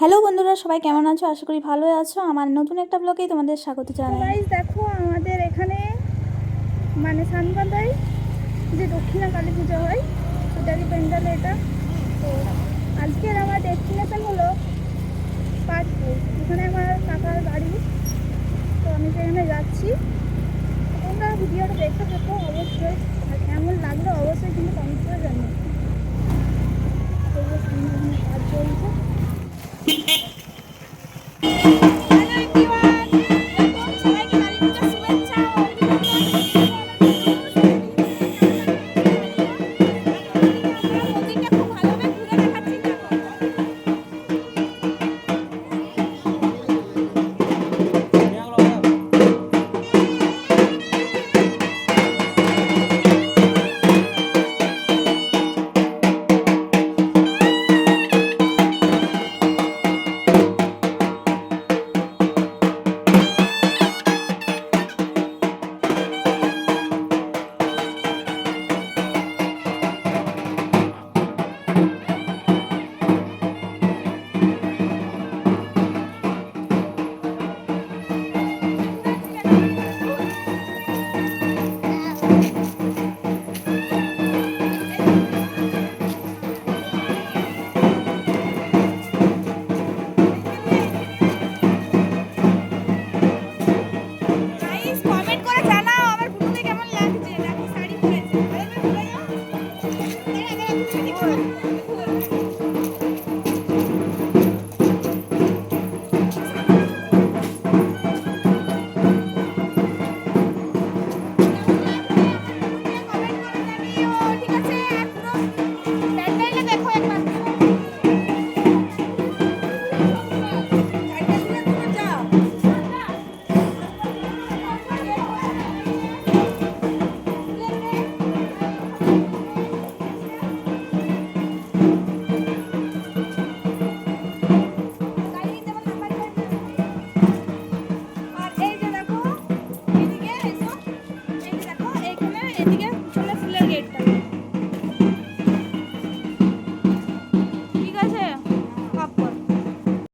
Hello বন্ধুরা, সবাই কেমন আছো? আশা করি ভালোই আছো। আমার নতুন একটা ব্লগেই তোমাদের স্বাগত জানাই। গাইস দেখো, আমাদের এখানে মানে সানবান্ধায় যে দক্ষিণা কালী পুজো হয় সেটারই প্যান্ডেল এটা। তো আজকের আমার ডেস্টিনেশন হলো পাঁচপুর, এখানে আমার কাকার বাড়ি। তো আমি সেখানে যাচ্ছি। তোমরা ভিডিওটা দেখতে থাকো অবশ্যই, আর কেমন লাগলো অবশ্যই কিন্তু কমেন্ট করে জানিও। কাজ চলছে। এদিকে